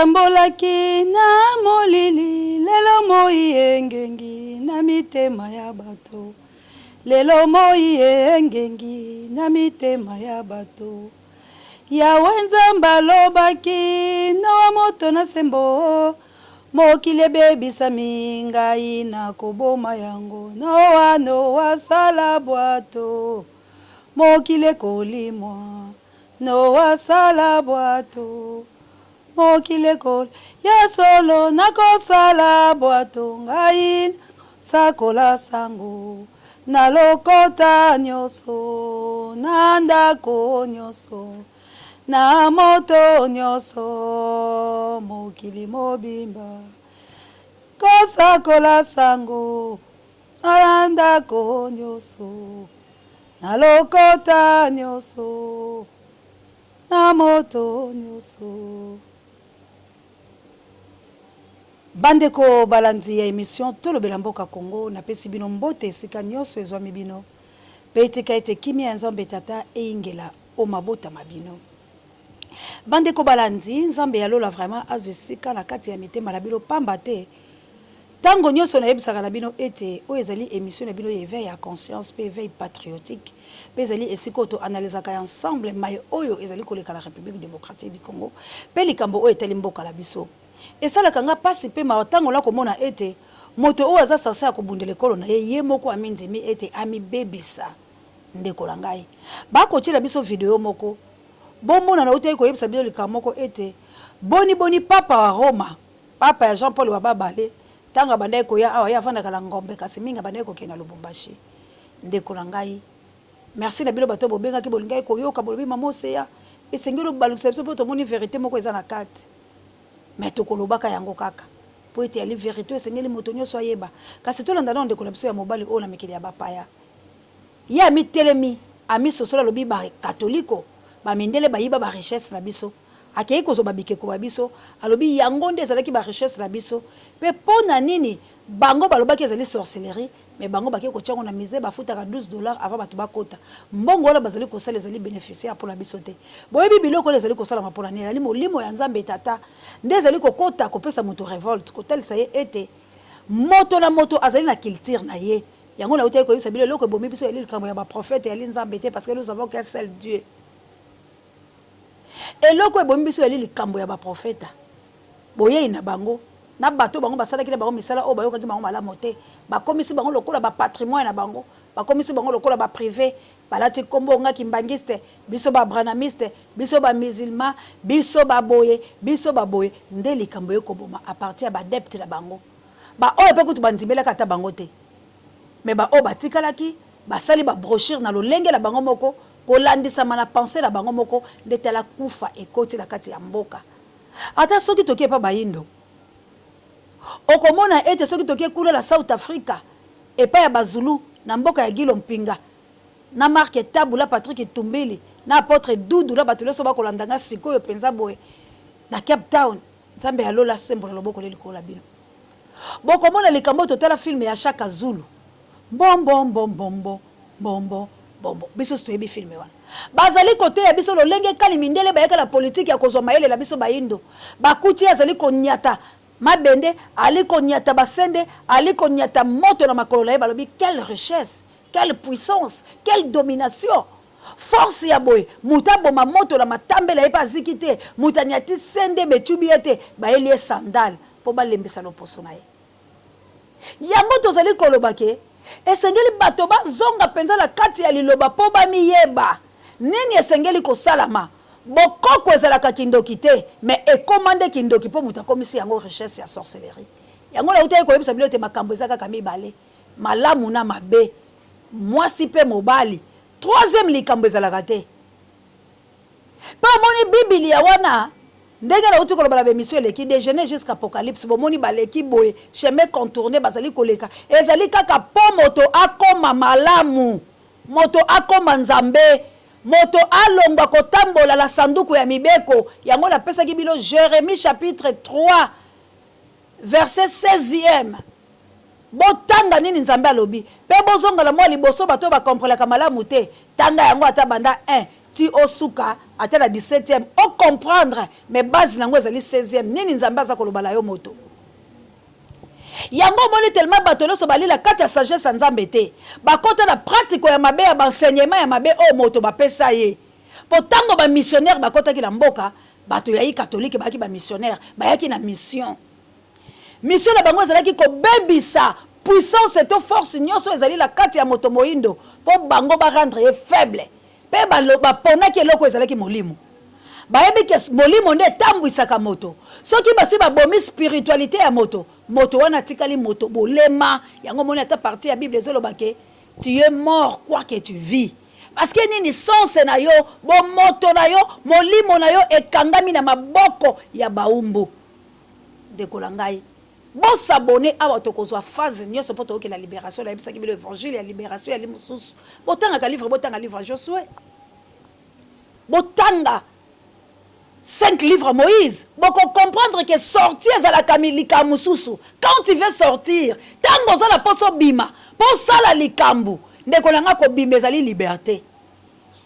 Natambolaki na molili lelo moi engengi na mitema ya bato lelo moi engengi na mitema ya bato Yawe Nzamba lobaki na moto na sembo mokili ebebisa ngai na koboma yango Noa sala bwato mokili kolimwa Noa sala bwato mokili kol ya solo nakosala bwato ngai sakola sango na lokota nyoso na ndako nyoso na moto nyoso mokili mobimba kosakola sango na ndako nyoso na lokota nyoso na moto nyoso. Bandeko balanzi ya émission Tolobela Mboka Congo na pesi bino mbote esika nyonso ezwami bino petika ete kimia Nzambe tata eingela o mabota mabino. Bandeko balanzi Nzambe ya lola vraiment azwesika na kati ya mitema na bino pamba te tango nyonso na yebisaka na bino ete o ezali émission na bino éveil à conscience pe éveil patriotique pe ezali esika to analysaka ensemble mai oyo ezali koleka la République démocratique du Congo pe likambo o etali mboka la biso. Et ça la kanga pasi pe maotango la komona ete moto o aza sasa akobundela ekolo na ye moko aminzimi ete ami bebisa ndeko la ngai ba ko tshela biso video moko bomona na utai ko yebisa biso likamoko ete boni papa wa Roma papa ya Jean Paul wa babale tanga bandai ko ya awa ya vanda kala ngombe kasi minga bandai ko kena Lubumbashi ndeko la ngai merci na bilo bato bobenga ki bolingai ko yoka bolobi mamose ya esengelo balukisa biso poto moni vérité moko eza na kati. Mais tokolobaka yango kaka po ete ali vérité esengeli moto nyonso ayeba kasi tolanda na ndeko na biso ya mobali o na mikili ya bapaya ya mitelemi ami sosola lobi ba katoliko ba mindele bayiba ba richesse na biso akei kozo babike ko babiso alobi yango nde ezalaki ba richesse na biso pe pona nini bango balobaki ezali sorcellerie mais bango baki ko tyango na misé bafutaka $12 avant batu bakota mbongo wala bazali ko sala ezali bénéficiaire pour la biso te boyebi biloko ezali ko sala mapona ni ali molimo ya Nzambe tata nde ezali ko kota ko pesa moto révolte ko tel ça ete moto na moto azali na culture na ye yango na utai ko yebisa biloko ebomi biso eli likambo ya ba prophète ya Nzambe te parce que nous avons qu'un seul Dieu. Et loko ebomi biso eli likambo ya ba prophète boye na bango na bato bango basala kile bango misala o bayoka ki bango malamu te bakomisi bango lokola ba patrimoine na bango bakomisi bango lokola ba privé balati kombo nga kimbangiste biso ba branamiste biso ba musulman biso ba boye nde likambo yeko boma à partir ba adepte na bango ba o pe kutu bandimela kata bango te mais ba o batikalaki basali ba brochure na lolenge la bango moko kolandisa mana penser la bango moko ndete la kufa ekoti la kati ya mboka ata soki tokie pa bayindo okomona ete soki tokie kula la South Africa epa ya bazulu na mboka ya Gilo Mpinga na Marque Tabula Patrick Tumbili na apôtre Dudu la batuleso bakolandanga sikoyo penza boye na Cape Town Nzambe ya lola sembo na loboko le likola bino bokomona likambo totala film ya Shaka Zulu bombo biso stoyebi filme wana bazali kote ya biso lolenge kali mindele bayeka la politique ya kozwa mayele la biso bayindo bakuti azali konyata mabende ali konyata basende ali konyata moto na makolo na ye balobi quelle richesse quelle puissance quelle domination force ya boy mutabo mamoto na matambela ye pa zikite mutanyati sende betubi ete baeli sandal po balembisa loposo na ye yango tozali kolobake esengeli bato bazonga penza la kati ya liloba po bamiyeba nini esengeli kosalama bokoko ezalaka kindoki te mais ekomande kindoki po muta komisi yango richesse ya sorcellerie yango la utaye koyebisa bilo te makambo ezaka kami bale malamu na mabe mwasi pe mobali troisième likambo ezalaka te pa moni biblia wana ndenge la uti koloba la émission eleki de Genèse jusqu'à Apocalypse bomoni baleki boye chemin contourné bazali koleka ezali kaka po moto akoma malamu moto akoma nzambe moto alongwa kotambola la sanduku ya mibeko yango la pesa ki bilo Jérémie chapitre 3 verset 16e botanga nini nzambe alobi pe bozonga la mwa liboso bato ba comprendre ka malamu te tanga yango ata banda 1 ti osuka ata la 17e o comprendre mais base nango ezali 16e nini nzambe aza kolobala yo moto yango moni tellement bato nyonso balila kati ya sagesse ya nzambe te bakota na pratique ya mabe ya baenseignement ya mabe oyo moto bapesa ye po ntango bamissionnaire bakotaki na mboka bato yayi catholique bayaki bamissionnaire bayaki na mission na bango ezalaki kobebisa puissance to force nyonso ezali la kati ya moto moindo po bango barendre ye faible mpe baponaki eloko ezalaki molimo bayebi ke molimo nde etambwisaka moto soki basi babomi spiritualité ya moto wana atikali moto bolema yango moni ata partie ya bible ezoloba ke tu es mort quoi que tu vis parce que nini sens na yo bomoto na yo molimo na yo ekangami na maboko ya baumbu ndekola ngai bosabone awa tokozwa phase nyonso mpo toyoki la libération nayebisaki bino évangile ya libération yali mosusu botanga livre Josué botanga 5 livres Moïse boko comprendre que sortir ezalaka likambo mosusu quand tu veux sortir ntango oza na poso bima posala likambo ndeko nanga kobima ezali liberté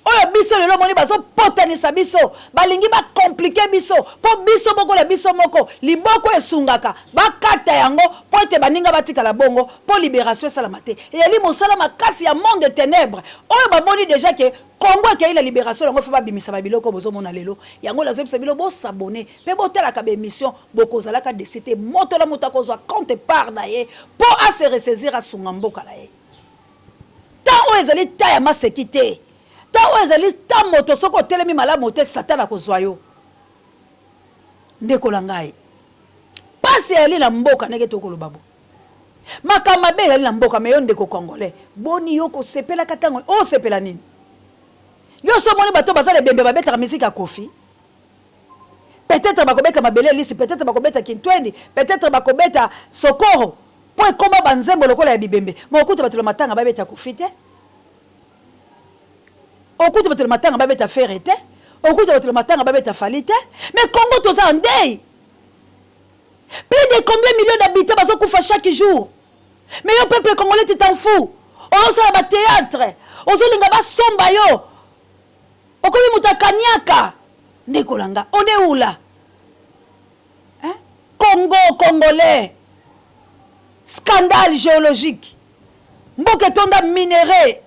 oyo biso lelo moni bazopotanisa biso balingi bakomplike biso po biso moko na biso moko liboko esungaka bakata yango po ete baninga batikala bongo po libération esalama te eyali mosala makasi ya monde de ténèbres oyo bamoni déjà ke Congo ekei la libération yango fe babimisa babiloko bozomona lelo yango lazobisa bilo bosabone mpe botalaka baémission bokozalaka desite moto na moto akozwa compte part na ye po ase ressaisir asunga mboka na ye ntango ezali ta ya maseki te ntango ezali ta moto soko otelemi malamu te satana akozwa yo ndeko na ngai pasi eyali na mboka ndenge tokoloba bo makambo mabe ezali na mboka me yo ndeko congolais boni yo kosepelaka ntango osepela nini yo so moni bato bazala bembe babetaka misiki ya kofi peut-être bakobeta mabele lisi peut-être bakobeta kintwendi peut-être bakobeta sokoro po ekoma banzembo lokola ya bibembe ma okuta bato matanga babeta kofi te okuta bato matanga babeta fere te okuta bato matanga babeta fali te mais Congo toza en deuil plus de combien millions d'habitants bazokufa chaque jour mais yo peuple congolais tu t'en fous ozosala ba théâtre ozolinga basomba yo okomi mutakanyaka ndekolanga on est où là hein? Congo congolais scandale géologique mboke tonda minéré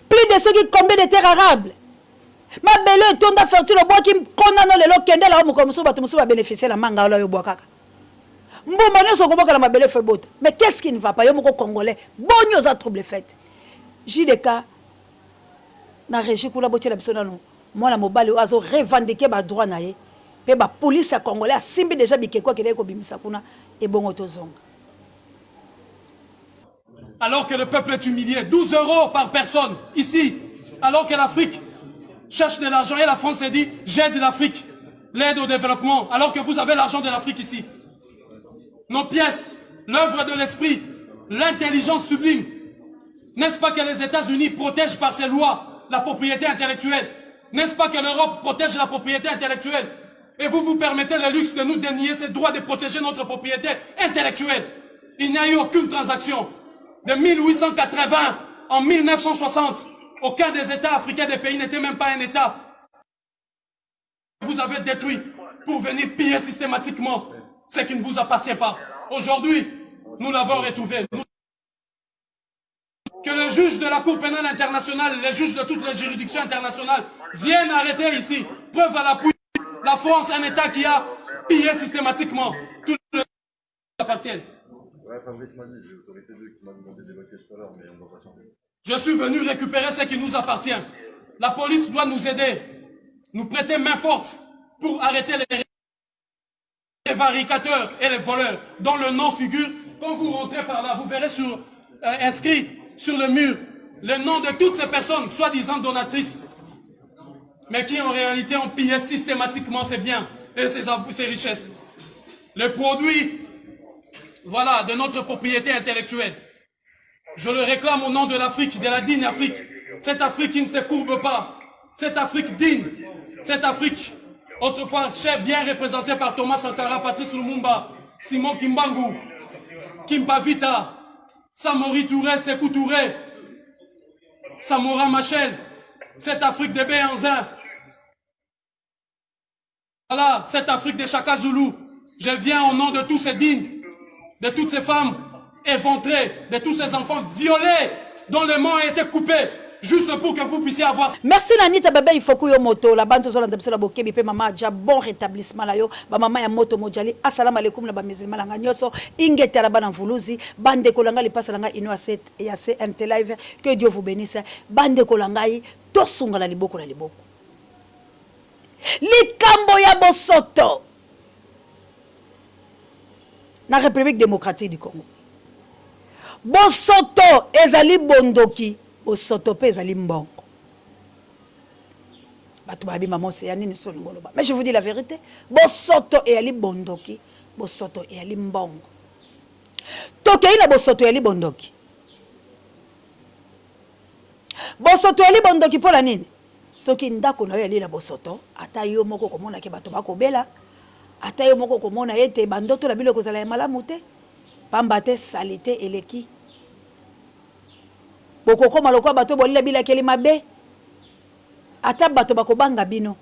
plus de ceux qui combien de terres arables mabelo tonda fertile bois qui kondano lelo kende la mo comme ça bato musu ba bénéficier la manga la yo bois kaka mboma nyoso koboka la mabele fe bota mais qu'est-ce qui ne va pas yo moko congolais bonyo za trouble fait JDK na régie kula botie la biso nanu mwana mobali azo revendiquer ba droit na ye pe ba police ya congolais asimbi déjà bikeko kele ko bimisa kuna e bongo tozonga. Alors que le peuple est humilié, 12 € par personne ici, alors que l'Afrique cherche de l'argent et la France s'est dit j'aide l'Afrique, l'aide au développement, alors que vous avez l'argent de l'Afrique ici. Nos pièces, l'œuvre de l'esprit, l'intelligence sublime. N'est-ce pas que les États-Unis protègent par ces lois la propriété intellectuelle? N'est-ce pas que l'Europe protège la propriété intellectuelle? Et vous vous permettez le luxe de nous dénier ce droit de protéger notre propriété intellectuelle. Il n'y a eu aucune transaction. De 1880 en 1960, aucun des États africains des pays n'était même pas un État. Vous avez détruit pour venir piller systématiquement ce qui ne vous appartient pas. Aujourd'hui, nous l'avons retrouvé. Que le juge de la Cour pénale internationale, les juges de toutes les juridictions internationales viennent arrêter ici. Preuve à l'appui, la France, un État qui a pillé systématiquement tout le qui appartient. Je suis venu récupérer ce qui nous appartient. La police doit nous aider, nous prêter main forte pour arrêter les varicateurs et les voleurs dont le nom figure. Quand vous rentrez par là, vous verrez inscrit sur le mur le nom de toutes ces personnes, soi-disant donatrices, mais qui en réalité ont pillé systématiquement ces biens et ces richesses. Les produits, voilà, de notre propriété intellectuelle. Je le réclame au nom de l'Afrique, de la digne Afrique. Cette Afrique qui ne se courbe pas. Cette Afrique digne. Cette Afrique, autrefois bien représentée par Thomas Sankara, Patrice Lumumba, Simon Kimbangu, Kimpa Vita, Samori Touré, Sékou Touré, Samora Machel, cette Afrique des Béhanzins. Voilà, cette Afrique des Chaka Zulu. Je viens au nom de tous ces dignes, de toutes ces femmes éventrées, de tous ces enfants violés, dont les mains ont été coupées, juste pour que vous puissiez avoir... Merci Nanita Baba, il faut que yo moto, la bande social de la bokebi pe maman ja bon rétablissement la yo, ba maman ya moto mojali, assalamu alaikum na ba musulman la nyoso, ingeta la bana mvuluzi, bande kolanga li pasa langa ino aset et assez NT live, que Dieu vous bénisse, bande kolanga yi, tosunga la liboko la liboko. Likambo ya bosoto. Na République démocratique du Congo. Bosoto ezali bondoki, bosoto pe ezali mbongo. Batubabi maman c'est yani so ngoloba. Mais je vous dis la vérité, bosoto ezali bondoki, bosoto ezali mbongo. Tokei na bosoto ezali bondoki. Bosoto ezali bondoki pola nini? Soki ndako na yo ezali na bosoto, ata yo moko komona ke bato bakobela. Ata yo moko komona ete bandoto la biloko zala ya malamu te, pamba te salite eleki. Boko koma lokwa bato bolila bila keli mabe. Ata bato bakobanga bino.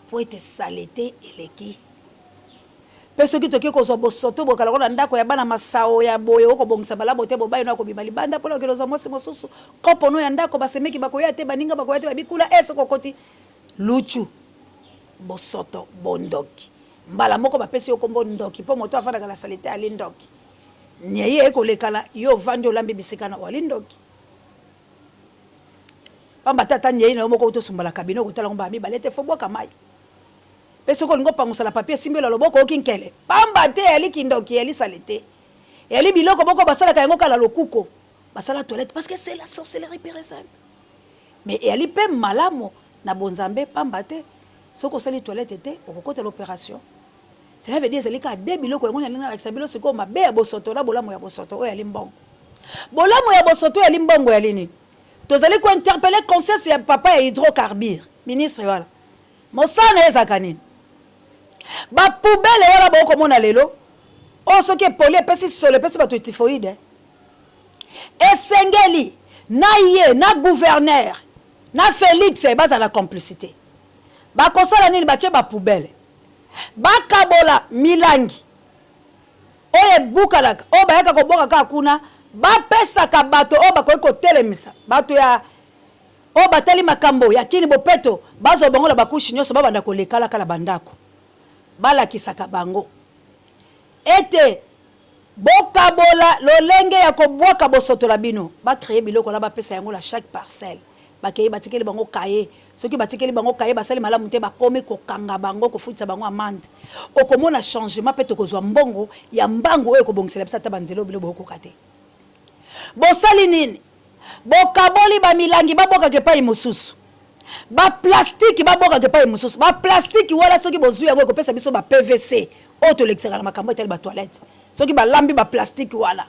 Po ete salite eleki. Peso ki toki ko zo bosoto bokala kona ndako ya bana masao ya boye oko bongisa bala bote bobayi na ko bibali banda pona ke lozo mosi mosusu. Kopo no ya ndako basemeki bakoya te baninga bakoya te babikula eso kokoti luchu. Bosoto bondoki mbala moko bapesi yo kombo ndoki po moto afana kala salite ali ndoki nyeye ko lekala yo vandi olambi bisikana wali ndoki pamba tata nyeye na moko utosumbala kabino kutala ngomba mi balete fo boka mai peso ko ngo pangusa la papier simbelo loboko okinkele pamba te ali kindoki ali salite ali biloko boko basala kayengo kala lokuko basala toilette parce que c'est la sorcellerie périssable mais ali pe malamo na bonzambe pamba te ce qu'on sali toilette était au côté l'opération. Cela veut dire que les débilo ko ngona na lakisabilo siko mabe ya bosoto la bolamo ya bosoto o ya limbongo. Bolamo ya bosoto ya limbongo ya lini. Tozali ko interpeller conscience ya papa ya hydrocarbure, ministre wala. Mosana ezakani. Ba poubelle wala ba ko mona lelo. O soki poli pesi solo pesi ba typhoïde. Esengeli na ye na gouverneur na Félix e baza la complicité. Ba kosala nini batie ba poubelle ba kabola milangi oye bukalaka o ba yaka ko boka ka kuna ba pesa ka bato o ba ko telemisa bato ya o batali makambo ya kini bopeto bazo bongola bakushi nyoso baba ndako lekala kala bandako bala kisaka bango ete bokabola lolenge ya ko boka bosoto la bino ba créer biloko la ba pesa yango la chaque parcelle bakei batikeli bango kaye soki batikeli bango kaye basali malamu te bakomi kokanga bango kofutisa bango amande okomona changement pe tokozwa mbongo ya mbango oyo kobongisela bisa ta banzelo bilo bokoka te bosali nini bokaboli ba milangi baboka ke pa imususu ba plastique baboka ke pa imususu ba plastique wala soki bozu yango kopesa biso ba PVC oto lexera na makambo etali ba toilette soki ba lambi ba plastique wala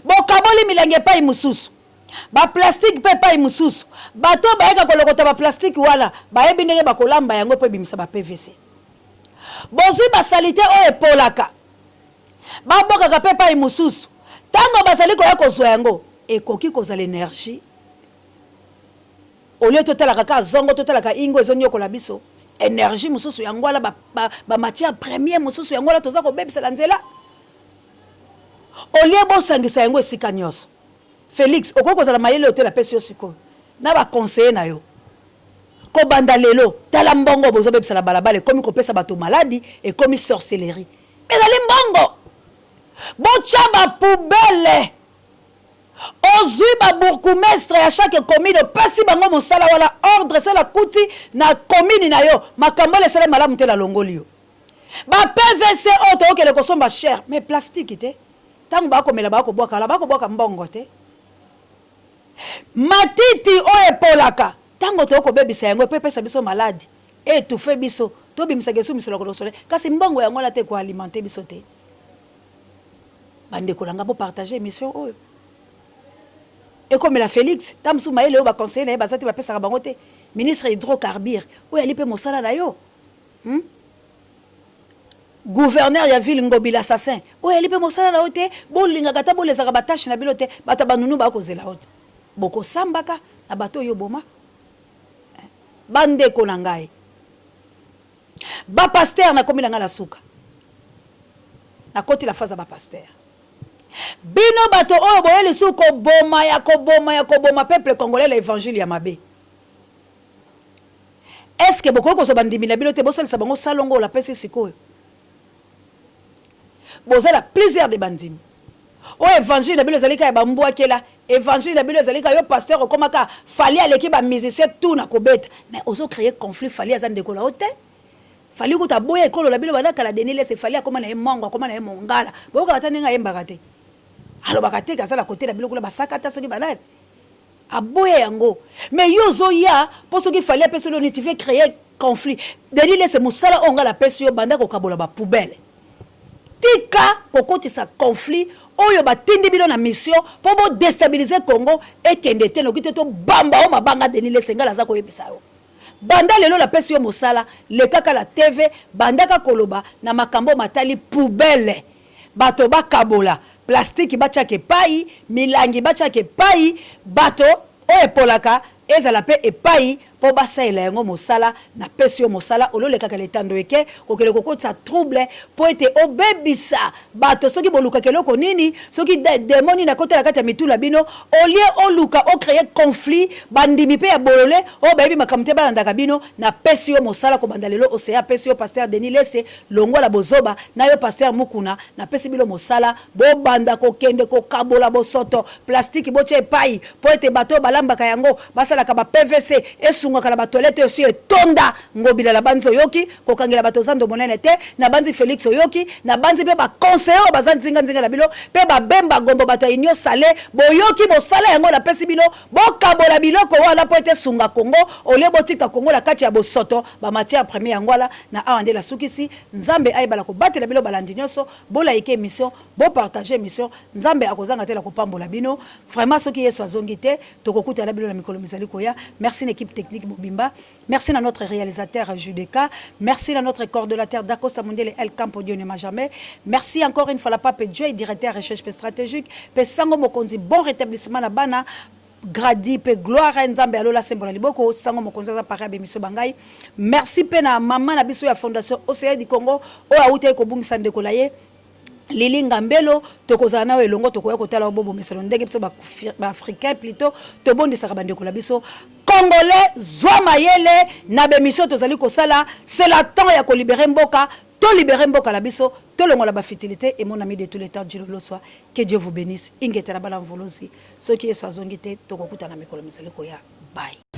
bokaboli milangi pa imususu ba plastique pe pa imususu bato bayeka kolokota ba plastique wala bayebi ndenge bakolamba yango pe bimisa ba PVC bozwi ba salite o epolaka baboka ka pe pa imususu tango basali ko ya kozwa yango ekoki kozala énergie olio totalaka ka zongo totalaka ingo ezonyokola biso énergie mususu yango wala ba matière première mususu yango wala toza ko bebisa la nzela olio bosangisa yango esika nyonso Félix, okoko za la mayele hotel la pesi osiko. Na ba conseiller na yo. Ko banda lelo, tala mbongo bozo bebisa la balabale komi ko pesa bato maladie et komi sorcellerie. Mais ali mbongo. Bocha ba poubelle. Ozui ba bourgmestre à chaque commune pesi bango mosala wala ordre c'est la kuti na commune na yo. Makambo le sala malamu te la longoli yo. Ba PVC auto ke le kosomba cher, mais plastique te. Tango ba ko mela ba ko boka mbongo te. Matiti oye polaka tango to ko bebisa yango pe pesa biso maladi et tu fais biso to bimisa gesu misolo ko sole kasi mbongo yango la te ko alimenter biso te bande ko langa bo partager émission oyo et comme la Félix tamsu maele o ba conseiller ba sati ba pesa bango te ministre hydrocarbure oyo ali pe mosala na yo gouverneur ya ville Ngobi l'assassin oyo ali pe mosala na yo te bo linga kata bo lesaka ba tâche na bilote bata banunu ba ko zela ote boko sambaka na bato yo boma bande ko na ngai ba pasteur na komi na ngala suka na koti la phase ba pasteur bino bato oyo boyeli suko boma ya koboma peuple congolais l'évangile ya mabe. Est-ce que beaucoup de bandimi na bino te bosala sabango salongo la pesi sikoyo bozala plusieurs de bandimi o évangile na bino zalika ya bambwa kela évangile na bino zalika yo pasteur okomaka fali aleki ba musicien tout na kobeta mais ozo créer conflit fali azande ko la hote fali kuta boye ekolo la bino bana kala denile se fali akoma na emongo akoma na emongala boka batani nga yembaka te alo bakate kazala côté na bino kula basaka ta soki banane aboye yango mais yozo ya pour ce qu'il fallait personne ne tu veux créer conflit denile se musala onga la pesi yo banda ko kabola ba poubelle tika kokoti sa conflit oyo batindi bino na mission pour bo déstabiliser Congo et kende te no kite to bamba o mabanga denile sengala za ko yebisa yo banda lelo la pesi yo musala le kaka la TV banda ka koloba na makambo matali poubelle bato ba kabola plastique bachake pai milangi bachake pai bato o epolaka ezala pe epai po basaela yango mosala na pesi yo mosala olole kaka letando eke kokele kokotsa trouble po ete obebisa bato soki boluka keloko nini soki demoni na kotela kati ya mitula bino olie oluka o créer conflit bandimi pe ya bolole o bebi makamte balandaka bino na pesi yo mosala ko bandalelo osea pesi yo pasteur Denis Lese longwa la bozoba na yo pasteur Mukuna na pesi bilo mosala bo banda ko kende ko kabola bosoto plastique boche epai po ete bato balambaka yango basala ka ba PVC esu ngaka na ba toilette aussi etonda ngobila la banzo yoki kokangela bato zando monene te na banzi Félix Oyoki na banzi pe ba conseiller bazanzi nzinga la bilo pe ba bemba gombo bato inyo salé boyoki bo sala yango la pesi bilo bo kabola biloko wala po ete sunga Congo ole botika Congo la kati ya bosoto ba matière premier ngwala na awande la sukisi nzambe ayebala ko batela bilo balandi nyoso bo like émission bo partager émission nzambe akozanga te la kopambola bino vraiment soki yeso azongi te tokokuta la bilo na mikolo mizali koya. Merci l'équipe technique Bobimba. Merci à notre réalisateur Judeka. Merci à notre coordonnateur Dakosta Mondele El Campo Dionema Jamais. Merci encore une fois la Pape Joy, directeur recherche stratégique. Pesango Mokonzi, bon rétablissement la bana. Gradi pe gloire à Nzambe alola sembola liboko sango mokonzi za para bemiso bangai. Merci pe na maman na biso ya fondation OCA du Congo o auté ko bungisa ndeko laye. Lili Ngambelo tokozana na elongo tokoya kotala bobo meselo ndenge biso ba africain plutôt to bondi saka bandeko la biso congolais zwa mayele na bemission tozali kosala c'est la temps ya ko libérer mboka to libérer mboka la biso to longo la ba fertilité et mon ami de tous les temps Dieu le soit que Dieu vous bénisse ingeta la bala mvolozi soki yeso azongite tokokuta na mikolo misali koya bye.